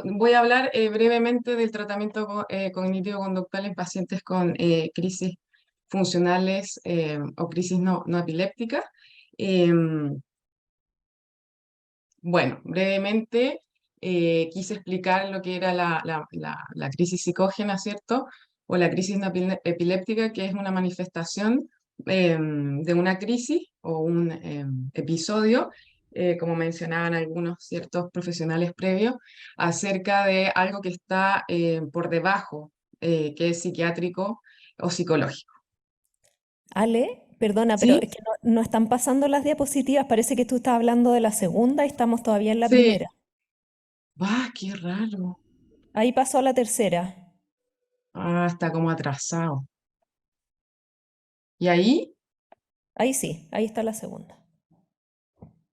Voy a hablar brevemente del tratamiento cognitivo-conductual en pacientes con crisis funcionales o crisis no epilépticas. Em, bueno, brevemente quise explicar lo que era la crisis psicógena, ¿cierto? O la crisis no epiléptica, que es una manifestación de una crisis o un episodio, como mencionaban algunos ciertos profesionales previos, acerca de algo que está por debajo, que es psiquiátrico o psicológico. Ale, perdona, pero ¿Sí? es que no están pasando las diapositivas. Parece que tú estás hablando de la segunda y estamos todavía en la Sí. primera. ¡Ah, qué raro! Ahí pasó a la tercera. Ah, está como atrasado. ¿Y ahí? Ahí sí, ahí está la segunda.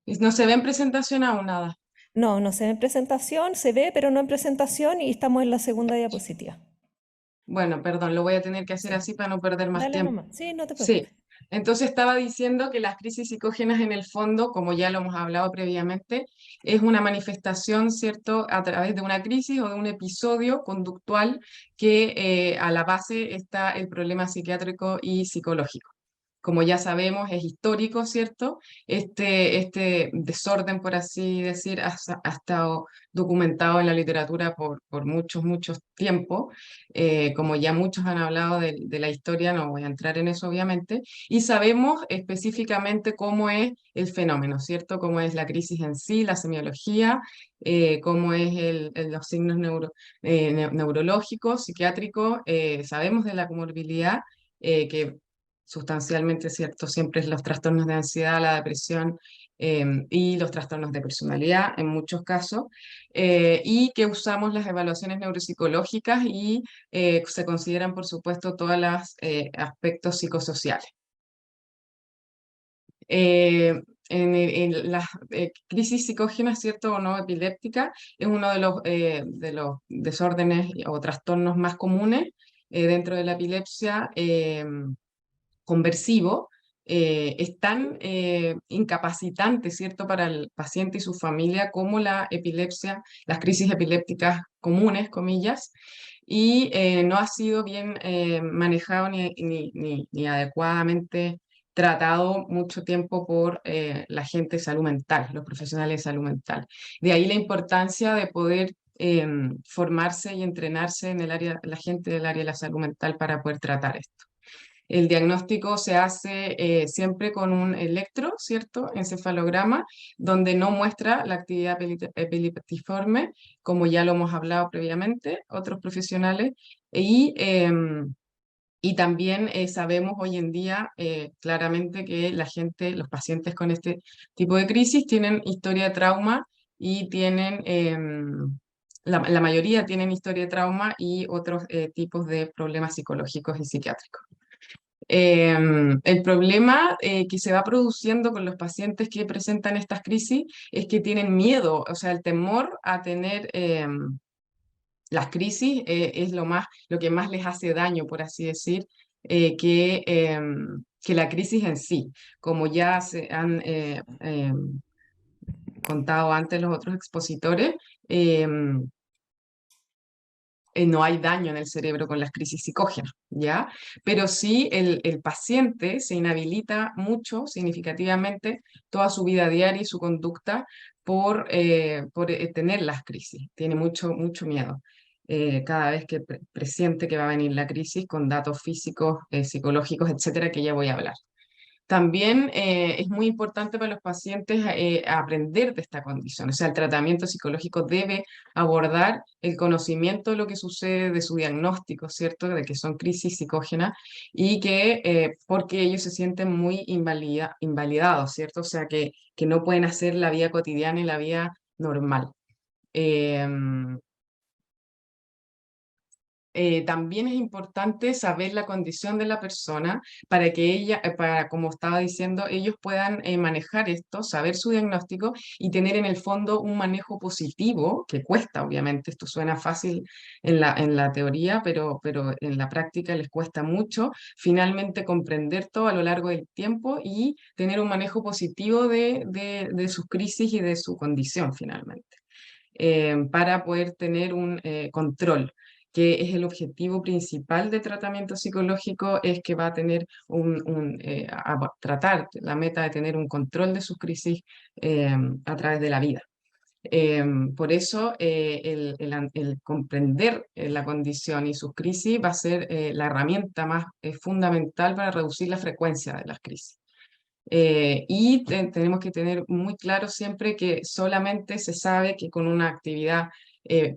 Y no se ve en presentación aún nada. No, no se ve en presentación, se ve, pero no en presentación y estamos en la segunda diapositiva. Bueno, perdón, lo voy a tener que hacer Sí, así para no perder más dale tiempo. nomás. Sí, no te Sí, preocupes. entonces estaba diciendo que las crisis psicógenas en el fondo, como ya lo hemos hablado previamente, es una manifestación, ¿cierto?, a través de una crisis o de un episodio conductual que a la base está el problema psiquiátrico y psicológico. Como ya sabemos, es histórico, ¿cierto? Este desorden, por así decir, ha estado documentado en la literatura por muchos tiempos. Como ya muchos han hablado de la historia, no voy a entrar en eso, obviamente. Y sabemos específicamente cómo es el fenómeno, ¿cierto? Cómo es la crisis en sí, la semiología, cómo es los signos neurológicos, psiquiátricos. Sabemos de la comorbilidad. Que sustancialmente, ¿cierto? Siempre es los trastornos de ansiedad, la depresión y los trastornos de personalidad en muchos casos, y que usamos las evaluaciones neuropsicológicas y se consideran, por supuesto, todos los aspectos psicosociales. Eh, en las crisis psicógenas, ¿cierto? O no epiléptica, es uno de los desórdenes o trastornos más comunes dentro de la epilepsia. Conversivo, es tan incapacitante, ¿cierto?, para el paciente y su familia como la epilepsia, las crisis epilépticas comunes, comillas, y no ha sido bien manejado ni adecuadamente tratado mucho tiempo por la gente de salud mental, los profesionales de salud mental. De ahí la importancia de poder formarse y entrenarse en el área, la gente del área de la salud mental para poder tratar esto. El diagnóstico se hace siempre con un electro, ¿cierto? Encefalograma, donde no muestra la actividad epileptiforme, como ya lo hemos hablado previamente, otros profesionales, y, y también sabemos hoy en día claramente que la gente, los pacientes con este tipo de crisis tienen historia de trauma y tienen... la mayoría tienen historia de trauma y otros tipos de problemas psicológicos y psiquiátricos. El problema que se va produciendo con los pacientes que presentan estas crisis es que tienen miedo, o sea, el temor a tener las crisis es lo que más les hace daño, por así decir, que la crisis en sí. Como ya se han contado antes los otros expositores, no hay daño en el cerebro con las crisis psicógenas, ¿ya? Pero sí el paciente se inhabilita mucho, significativamente, toda su vida diaria y su conducta por tener las crisis. Tiene mucho miedo cada vez que presiente que va a venir la crisis con datos físicos, psicológicos, etcétera, que ya voy a hablar. También es muy importante para los pacientes aprender de esta condición. O sea, el tratamiento psicológico debe abordar el conocimiento de lo que sucede, de su diagnóstico, ¿cierto? De que son crisis psicógenas y que porque ellos se sienten muy invalidados, ¿cierto? O sea, que no pueden hacer la vida cotidiana y la vida normal. Em, también es importante saber la condición de la persona para que ella, para, como estaba diciendo, ellos puedan manejar esto, saber su diagnóstico y tener en el fondo un manejo positivo, que cuesta, obviamente, esto suena fácil en la teoría, pero en la práctica les cuesta mucho, finalmente comprender todo a lo largo del tiempo y tener un manejo positivo de sus crisis y de su condición, finalmente. para poder tener un control, que es el objetivo principal del tratamiento psicológico, es que va a tener tratar la meta de tener un control de sus crisis a través de la vida. Por eso el comprender la condición y sus crisis va a ser la herramienta más fundamental para reducir la frecuencia de las crisis. Tenemos que tener muy claro siempre que solamente se sabe que con una actividad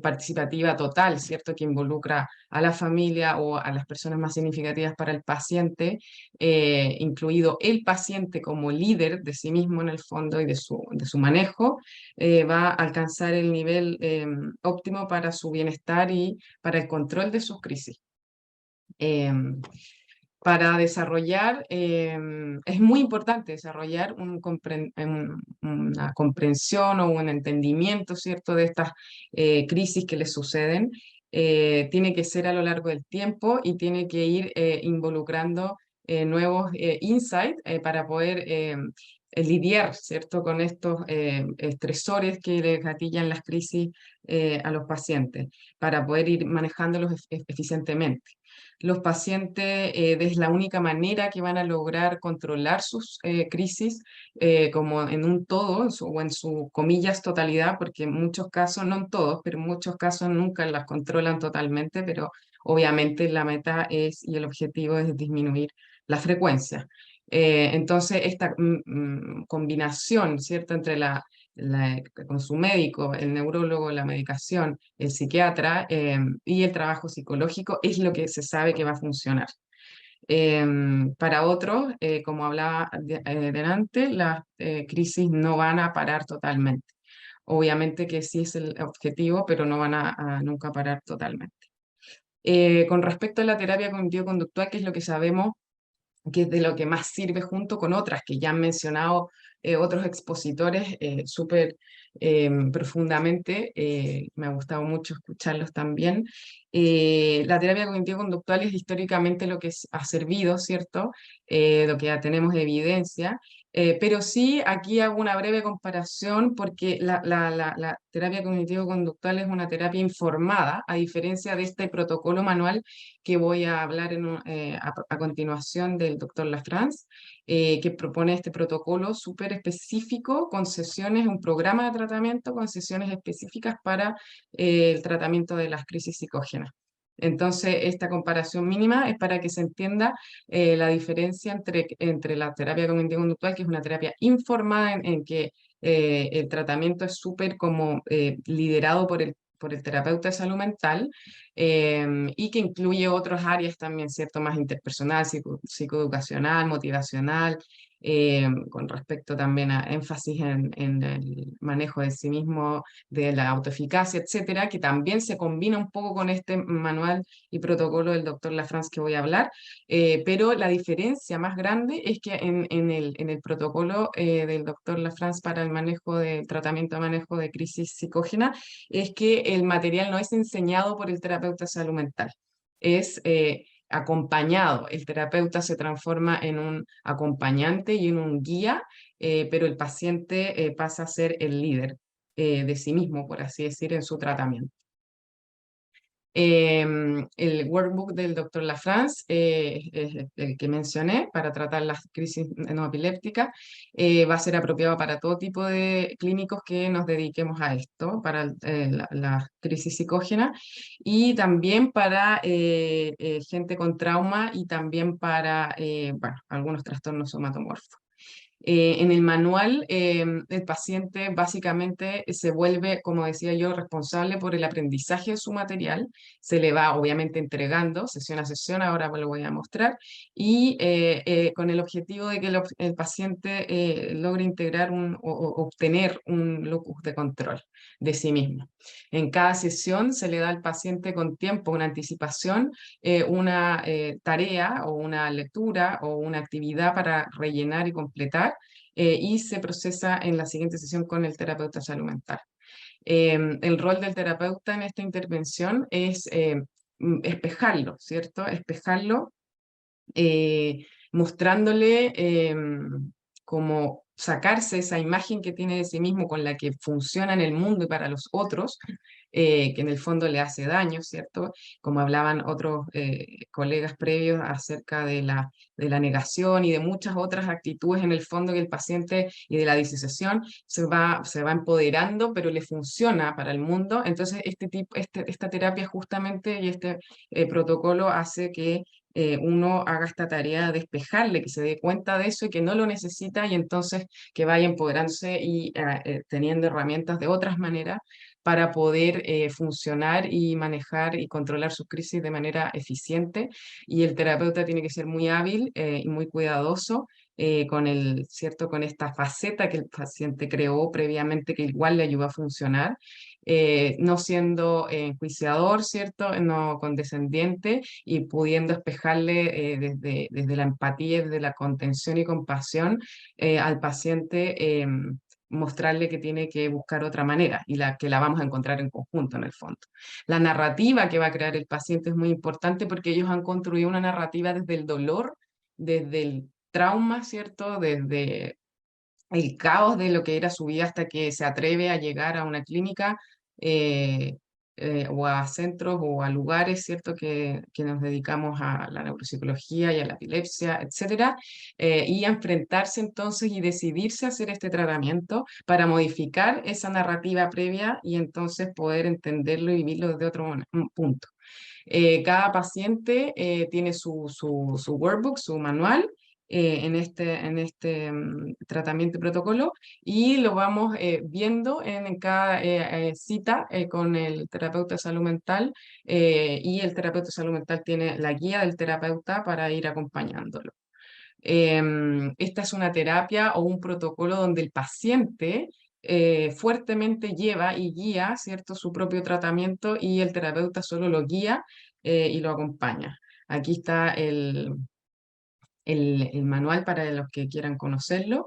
participativa total, ¿cierto? Que involucra a la familia o a las personas más significativas para el paciente, incluido el paciente como líder de sí mismo en el fondo y de su manejo, va a alcanzar el nivel óptimo para su bienestar y para el control de sus crisis. Para desarrollar, es muy importante desarrollar una comprensión o un entendimiento, ¿cierto?, de estas crisis que les suceden. Tiene que ser a lo largo del tiempo y tiene que ir involucrando nuevos insights para poder lidiar, ¿cierto?, con estos estresores que les gatillan las crisis a los pacientes, para poder ir manejándolos eficientemente. Los pacientes es la única manera que van a lograr controlar sus crisis como en un todo o en su comillas totalidad, porque en muchos casos, no en todos, pero en muchos casos nunca las controlan totalmente, pero obviamente la meta es y el objetivo es disminuir la frecuencia. Entonces, esta combinación, ¿cierto?, entre con su médico, el neurólogo, la medicación, el psiquiatra y el trabajo psicológico es lo que se sabe que va a funcionar. Para otros, como hablaba delante, las crisis no van a parar totalmente. Obviamente que sí es el objetivo, pero no van a nunca parar totalmente. Con respecto a la terapia cognitivo-conductual, que es lo que sabemos que es de lo que más sirve junto con otras que ya han mencionado otros expositores súper profundamente, me ha gustado mucho escucharlos también. La terapia cognitivo-conductual es históricamente lo que ha servido, ¿cierto? Lo que ya tenemos de evidencia. Pero sí, aquí hago una breve comparación porque la terapia cognitivo-conductual es una terapia informada, a diferencia de este protocolo manual que voy a hablar a continuación del doctor Lafrance, que propone este protocolo súper específico con sesiones, un programa de tratamiento con sesiones específicas para el tratamiento de las crisis psicógenas. Entonces, esta comparación mínima es para que se entienda la diferencia entre la terapia cognitivo-conductual, que es una terapia informada en que el tratamiento es súper como liderado por el terapeuta de salud mental y que incluye otras áreas también, ¿cierto? Más interpersonal, psicoeducacional, motivacional, con respecto también a énfasis en el manejo de sí mismo, de la autoeficacia, etcétera, que también se combina un poco con este manual y protocolo del doctor Lafrance que voy a hablar, pero la diferencia más grande es que en el protocolo del doctor Lafrance para el manejo de tratamiento de manejo de crisis psicógena, es que el material no es enseñado por el terapeuta de salud mental, es acompañado. El terapeuta se transforma en un acompañante y en un guía, pero el paciente pasa a ser el líder de sí mismo, por así decir, en su tratamiento. El workbook del doctor Lafrance, es el que mencioné, para tratar las crisis no epilépticas, va a ser apropiado para todo tipo de clínicos que nos dediquemos a esto, para la crisis psicógena, y también para gente con trauma y también para bueno, algunos trastornos somatomorfos. En el manual, el paciente básicamente se vuelve, como decía yo, responsable por el aprendizaje de su material. Se le va obviamente entregando sesión a sesión, ahora lo voy a mostrar, y con el objetivo de que el paciente logre integrar o obtener un locus de control de sí mismo. En cada sesión se le da al paciente con tiempo, una anticipación, una tarea o una lectura o una actividad para rellenar y completar y se procesa en la siguiente sesión con el terapeuta de salud mental. El rol del terapeuta en esta intervención es espejarlo, ¿cierto? Espejarlo, mostrándole como sacarse esa imagen que tiene de sí mismo con la que funciona en el mundo y para los otros, que en el fondo le hace daño, ¿cierto? Como hablaban otros colegas previos acerca de la negación y de muchas otras actitudes en el fondo que el paciente y de la disociación se va empoderando, pero le funciona para el mundo. Entonces, esta terapia justamente y este protocolo hace que uno haga esta tarea de despejarle, que se dé cuenta de eso y que no lo necesita y entonces que vaya empoderándose y teniendo herramientas de otras maneras para poder funcionar y manejar y controlar sus crisis de manera eficiente. Y el terapeuta tiene que ser muy hábil y muy cuidadoso con ¿cierto? Con esta faceta que el paciente creó previamente que igual le ayuda a funcionar, no siendo enjuiciador, ¿cierto? No condescendiente y pudiendo espejarle desde la empatía, desde la contención y compasión al paciente. Mostrarle que tiene que buscar otra manera y que la vamos a encontrar en conjunto en el fondo. La narrativa que va a crear el paciente es muy importante porque ellos han construido una narrativa desde el dolor, desde el trauma, ¿cierto? Desde el caos de lo que era su vida hasta que se atreve a llegar a una clínica eh, o a centros o a lugares, ¿cierto? Que nos dedicamos a la neuropsicología y a la epilepsia, etcétera, y a enfrentarse entonces y decidirse a hacer este tratamiento para modificar esa narrativa previa y entonces poder entenderlo y vivirlo desde otro punto. Cada paciente tiene su workbook, su manual en este tratamiento y protocolo y lo vamos viendo en cada cita con el terapeuta de salud mental y el terapeuta de salud mental tiene la guía del terapeuta para ir acompañándolo. Esta es una terapia o un protocolo donde el paciente fuertemente lleva y guía, ¿cierto?, su propio tratamiento y el terapeuta solo lo guía y lo acompaña. Aquí está el manual para los que quieran conocerlo.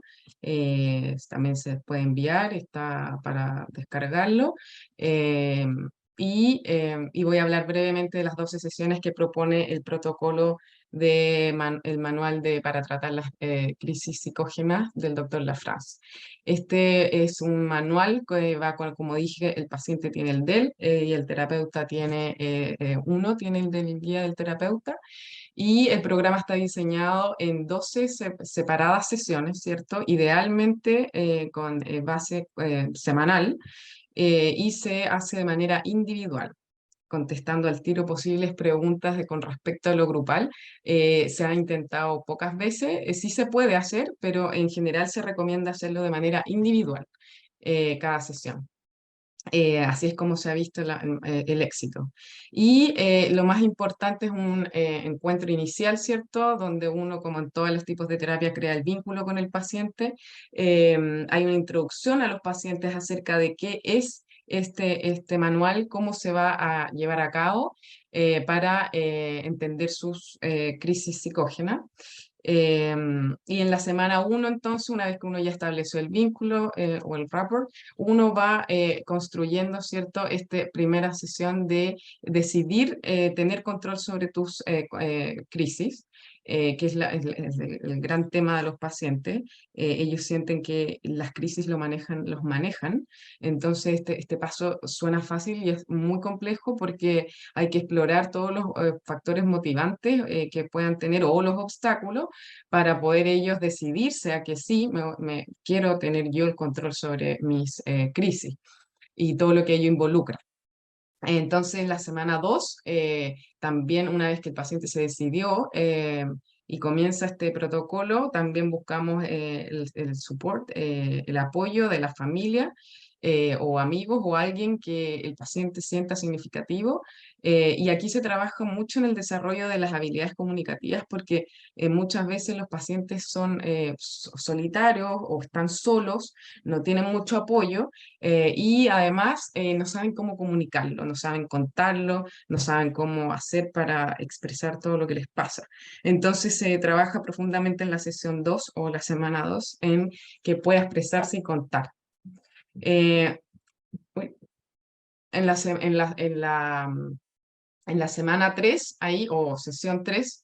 También se puede enviar, está para descargarlo. Eh, y voy a hablar brevemente de las 12 sesiones que propone el protocolo el manual para tratar las crisis psicógenas del doctor Lafrance. Este es un manual que va con, como dije, el paciente tiene el DEL y el terapeuta tiene, tiene el del guía del terapeuta y el programa está diseñado en 12 separadas sesiones, ¿cierto? Idealmente con base semanal y se hace de manera individual contestando al tiro posibles preguntas con respecto a lo grupal. Se ha intentado pocas veces, sí se puede hacer, pero en general se recomienda hacerlo de manera individual cada sesión. Así es como se ha visto el éxito. Y lo más importante es un encuentro inicial, ¿cierto? Donde uno, como en todos los tipos de terapia, crea el vínculo con el paciente. Hay una introducción a los pacientes acerca de qué es este manual, cómo se va a llevar a cabo para entender sus crisis psicógenas. Y en la semana uno, entonces, una vez que uno ya estableció el vínculo o el rapport, uno va construyendo, ¿cierto?, esta primera sesión de decidir tener control sobre tus crisis, que es, es el gran tema de los pacientes. Ellos sienten que las crisis los manejan, entonces este paso suena fácil y es muy complejo porque hay que explorar todos los factores motivantes que puedan tener o los obstáculos para poder ellos decidirse a que sí, quiero tener yo el control sobre mis crisis y todo lo que ello involucra. Entonces, en la semana 2, también una vez que el paciente se decidió y comienza este protocolo, también buscamos el support, el apoyo de la familia o amigos o alguien que el paciente sienta significativo. Y aquí se trabaja mucho en el desarrollo de las habilidades comunicativas porque muchas veces los pacientes son solitarios o están solos, no tienen mucho apoyo y además no saben cómo comunicarlo, no saben contarlo, no saben cómo hacer para expresar todo lo que les pasa. Entonces se trabaja profundamente en la sesión 2 o la semana 2 en que pueda expresarse y contar. Eh, uy, en la semana 3, ahí, o sesión 3,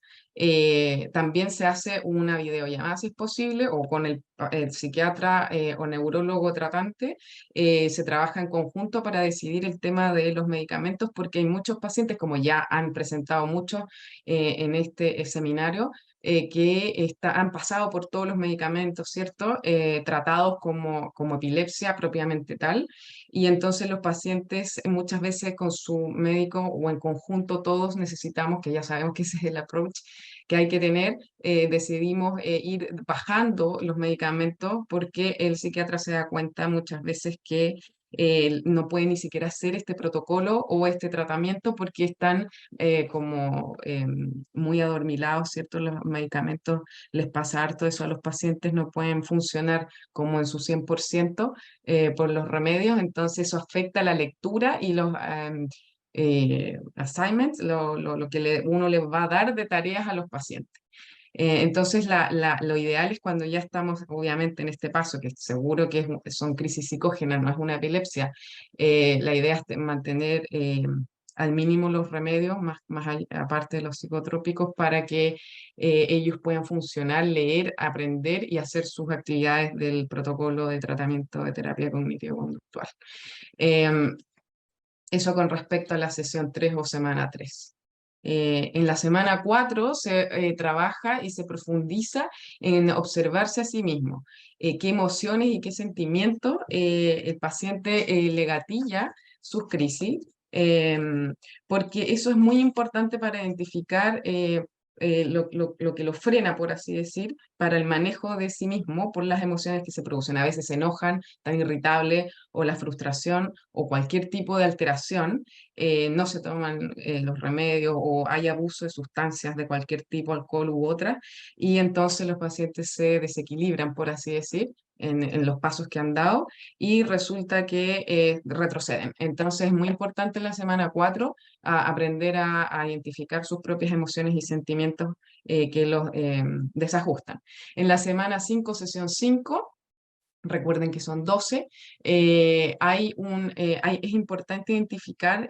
También se hace una videollamada si es posible, o con el psiquiatra o neurólogo tratante, se trabaja en conjunto para decidir el tema de los medicamentos, porque hay muchos pacientes, como ya han presentado muchos en este seminario, que han pasado por todos los medicamentos, ¿cierto? Tratados como epilepsia propiamente tal, y entonces los pacientes muchas veces con su médico o en conjunto todos necesitamos, que ya sabemos que ese es el approach que hay que tener, decidimos ir bajando los medicamentos porque el psiquiatra se da cuenta muchas veces que no puede ni siquiera hacer este protocolo o este tratamiento porque están como muy adormilados, ¿cierto? Los medicamentos les pasa harto eso a los pacientes, no pueden funcionar como en su 100% por los remedios, entonces eso afecta la lectura y los assignments, lo que uno les va a dar de tareas a los pacientes. Entonces, lo ideal es cuando ya estamos, obviamente, en este paso, que seguro que son crisis psicógenas, no es una epilepsia, la idea es mantener al mínimo los remedios, aparte de los psicotrópicos, para que ellos puedan funcionar, leer, aprender y hacer sus actividades del protocolo de tratamiento de terapia cognitivo-conductual. Em, Eso con respecto a la sesión 3 o semana 3. En la semana 4 se trabaja y se profundiza en observarse a sí mismo, qué emociones y qué sentimientos el paciente le gatilla sus crisis, porque eso es muy importante para identificar lo que lo frena, por así decir, para el manejo de sí mismo por las emociones que se producen. A veces se enojan, tan irritables, o la frustración, o cualquier tipo de alteración, no se toman los remedios o hay abuso de sustancias de cualquier tipo, alcohol u otra, y entonces los pacientes se desequilibran, por así decir, en los pasos que han dado y resulta que retroceden. Entonces es muy importante en la semana 4 aprender a identificar sus propias emociones y sentimientos que los desajustan. En la semana 5 sesión 5, recuerden que son 12, es importante identificar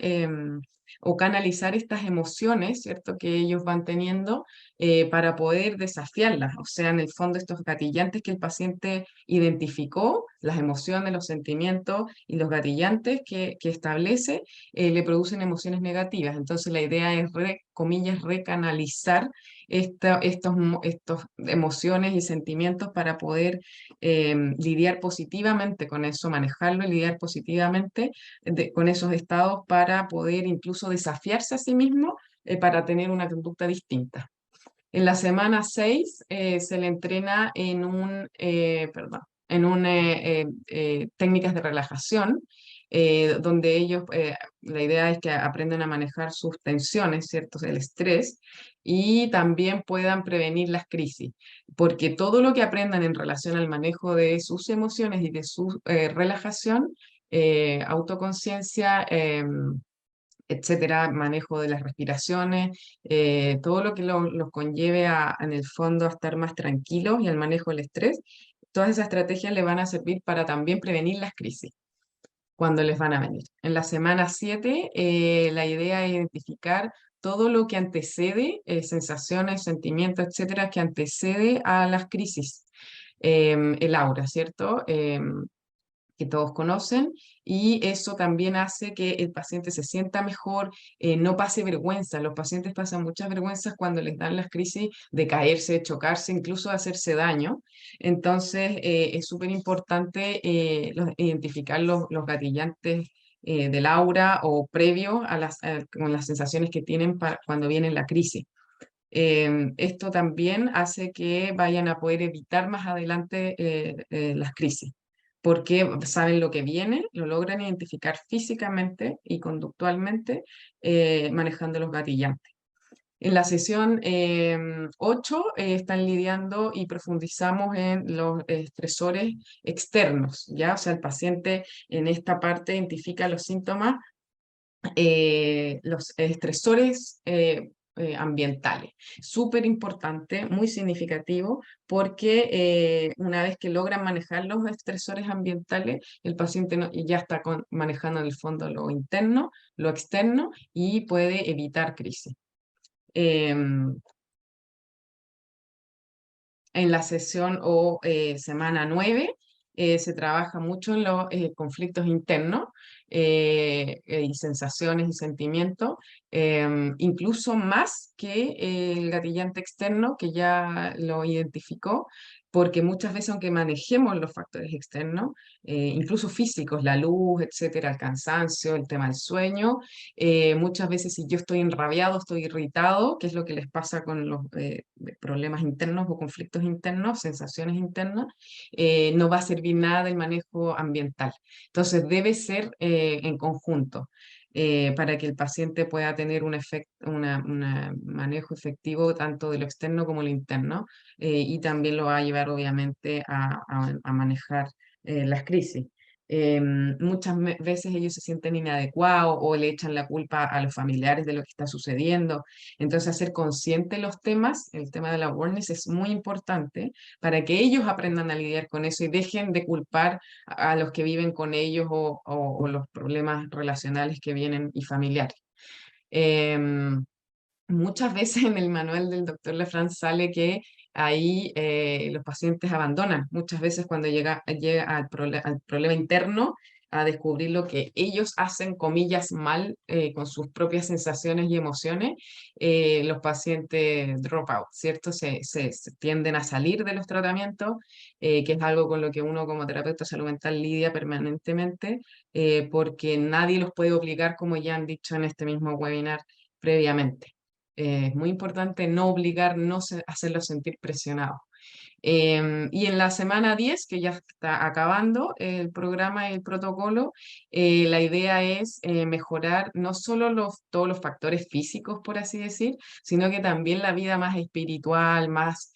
o canalizar estas emociones, ¿cierto?, que ellos van teniendo para poder desafiarlas. O sea, en el fondo estos gatillantes que el paciente identificó, las emociones, los sentimientos y los gatillantes que establece, le producen emociones negativas. Entonces la idea es, comillas, recanalizar estos emociones y sentimientos para poder lidiar positivamente con eso, manejarlo y lidiar positivamente con esos estados para poder incluso desafiarse a sí mismo para tener una conducta distinta. En la semana 6 se le entrena técnicas de relajación, donde ellos, la idea es que aprendan a manejar sus tensiones, ¿cierto? El estrés, y también puedan prevenir las crisis, porque todo lo que aprendan en relación al manejo de sus emociones y de su relajación, autoconciencia, etcétera, manejo de las respiraciones, todo lo que los conlleve en el fondo a estar más tranquilos y al manejo del estrés, todas esas estrategias le van a servir para también prevenir las crisis cuando les van a venir. En la semana 7, la idea es identificar todo lo que antecede, sensaciones, sentimientos, etcétera, que antecede a las crisis. El aura, ¿cierto? Que todos conocen, y eso también hace que el paciente se sienta mejor, no pase vergüenza. Los pacientes pasan muchas vergüenzas cuando les dan las crisis de caerse, de chocarse, incluso de hacerse daño. Entonces, es súper importante identificar los gatillantes del aura o previo con las sensaciones que tienen cuando viene la crisis. Esto también hace que vayan a poder evitar más adelante las crisis, porque saben lo que viene, lo logran identificar físicamente y conductualmente, manejando los gatillantes. En la sesión 8 están lidiando y profundizamos en los estresores externos, ¿ya? O sea, el paciente en esta parte identifica los síntomas, los estresores ambientales. Súper importante, muy significativo, porque una vez que logran manejar los estresores ambientales, el paciente ya está manejando en el fondo lo interno, lo externo, y puede evitar crisis. Em, En la sesión o semana 9 se trabaja mucho en los conflictos internos y sensaciones y sentimientos, incluso más que el gatillante externo, que ya lo identificó, porque muchas veces aunque manejemos los factores externos, incluso físicos, la luz, etcétera, el cansancio, el tema del sueño, muchas veces si yo estoy enrabiado, estoy irritado, que es lo que les pasa con los problemas internos o conflictos internos, sensaciones internas, no va a servir nada del manejo ambiental. Entonces debe ser en conjunto. Para que el paciente pueda tener un manejo efectivo tanto de lo externo como lo interno, y también lo va a llevar obviamente a manejar las crisis. Veces ellos se sienten inadecuados o le echan la culpa a los familiares de lo que está sucediendo. Entonces, hacer consciente los temas, el tema de la awareness es muy importante para que ellos aprendan a lidiar con eso y dejen de culpar a los que viven con ellos o los problemas relacionales que vienen y familiares. Em, Muchas veces en el manual del doctor Lefranc sale que ahí los pacientes abandonan, muchas veces cuando llega al problema interno, a descubrir lo que ellos hacen, comillas, mal con sus propias sensaciones y emociones, los pacientes drop out, ¿cierto? Se tienden a salir de los tratamientos, que es algo con lo que uno como terapeuta de salud mental lidia permanentemente, porque nadie los puede obligar, como ya han dicho en este mismo webinar previamente. Es muy importante no obligar, hacerlos sentir presionados. Y en la semana 10 que ya está acabando el programa y el protocolo, la idea es mejorar no solo todos los factores físicos, por así decir, sino que también la vida más espiritual, más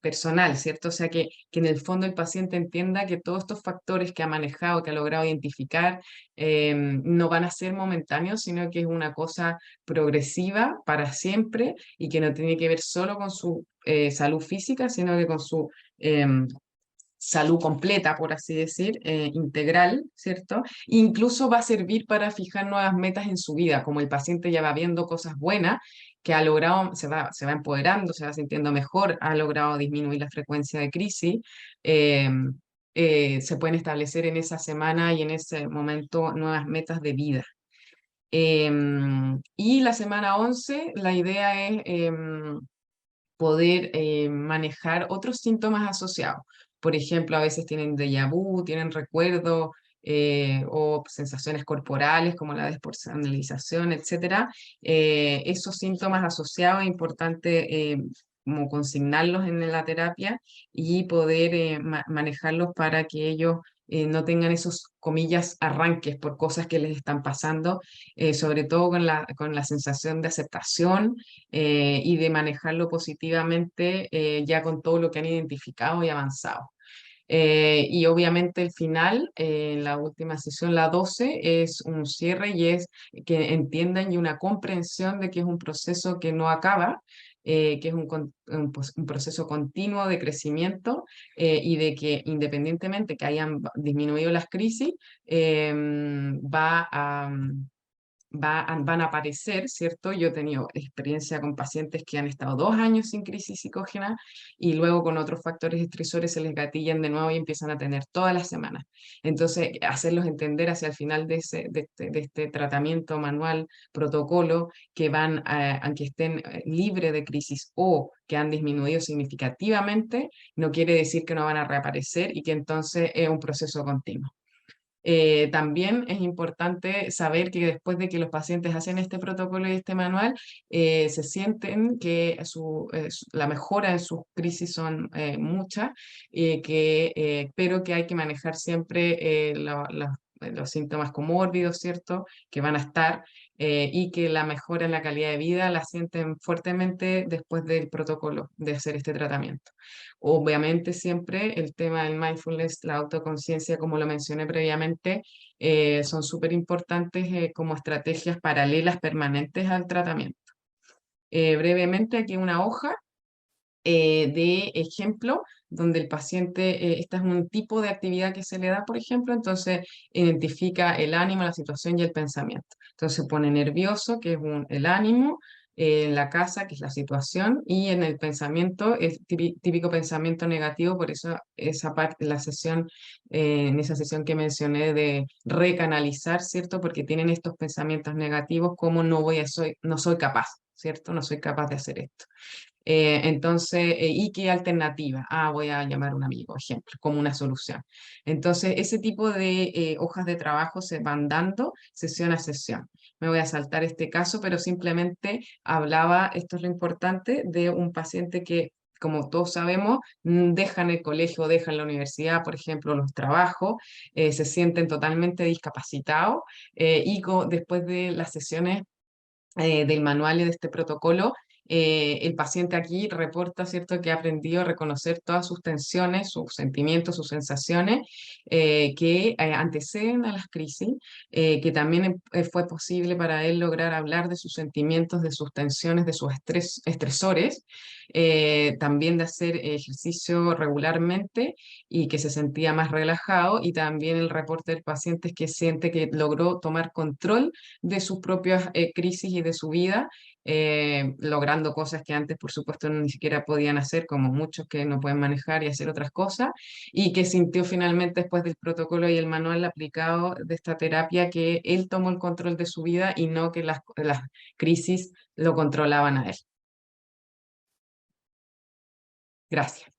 personal, ¿cierto? O sea, que en el fondo el paciente entienda que todos estos factores que ha manejado, que ha logrado identificar, no van a ser momentáneos, sino que es una cosa progresiva para siempre y que no tiene que ver solo con su salud física, sino que con su salud completa, por así decir, integral, ¿cierto? Incluso va a servir para fijar nuevas metas en su vida, como el paciente ya va viendo cosas buenas que ha logrado, se va empoderando, se va sintiendo mejor, ha logrado disminuir la frecuencia de crisis. eh, Se pueden establecer en esa semana y en ese momento nuevas metas de vida. Y la semana 11 la idea es poder manejar otros síntomas asociados. Por ejemplo, a veces tienen déjà vu, tienen recuerdos o sensaciones corporales como la despersonalización, etcétera. Esos síntomas asociados es importante como consignarlos en la terapia y poder manejarlos para que ellos no tengan esos, comillas, arranques por cosas que les están pasando, sobre todo con la sensación de aceptación y de manejarlo positivamente ya con todo lo que han identificado y avanzado. Y obviamente el final, la última sesión, la 12 es un cierre y es que entiendan y una comprensión de que es un proceso que no acaba, que es un proceso continuo de crecimiento y de que independientemente que hayan disminuido las crisis, va a van a aparecer, ¿cierto? Yo he tenido experiencia con pacientes que han estado 2 años sin crisis psicógena y luego con otros factores estresores se les gatillan de nuevo y empiezan a tener todas las semanas. Entonces, hacerlos entender hacia el final de este tratamiento manual, protocolo, que van, aunque estén libres de crisis o que han disminuido significativamente, no quiere decir que no van a reaparecer y que entonces es un proceso continuo. También es importante saber que después de que los pacientes hacen este protocolo y este manual, se sienten que la mejora en sus crisis son muchas, pero que hay que manejar siempre los síntomas comórbidos, ¿cierto? Que van a estar y que la mejora en la calidad de vida la sienten fuertemente después del protocolo de hacer este tratamiento. Obviamente siempre el tema del mindfulness, la autoconciencia, como lo mencioné previamente, son súper importantes como estrategias paralelas permanentes al tratamiento. Brevemente, aquí una hoja de ejemplo donde el paciente, esta es un tipo de actividad que se le da, por ejemplo, entonces identifica el ánimo, la situación y el pensamiento. Entonces se pone nervioso, que es el ánimo, en la casa, que es la situación, y en el pensamiento, el típico pensamiento negativo, por eso esa parte, la sesión, en esa sesión que mencioné de recanalizar, ¿cierto? Porque tienen estos pensamientos negativos como no soy capaz, ¿cierto? No soy capaz de hacer esto. Entonces, ¿y qué alternativa? Ah, voy a llamar a un amigo, ejemplo, como una solución. Entonces, ese tipo de hojas de trabajo se van dando sesión a sesión. Me voy a saltar este caso, pero simplemente hablaba, esto es lo importante, de un paciente que, como todos sabemos, dejan el colegio, dejan la universidad, por ejemplo, los trabajos, se sienten totalmente discapacitados después de las sesiones del manual y de este protocolo, el paciente aquí reporta, ¿cierto?, que ha aprendido a reconocer todas sus tensiones, sus sentimientos, sus sensaciones que anteceden a las crisis, que también fue posible para él lograr hablar de sus sentimientos, de sus tensiones, de sus estresores, también de hacer ejercicio regularmente y que se sentía más relajado, y también el reporte del paciente es que siente que logró tomar control de sus propias crisis y de su vida, logrando cosas que antes, por supuesto, ni siquiera podían hacer, como muchos que no pueden manejar y hacer otras cosas, y que sintió finalmente después del protocolo y el manual aplicado de esta terapia que él tomó el control de su vida y no que las crisis lo controlaban a él. Gracias.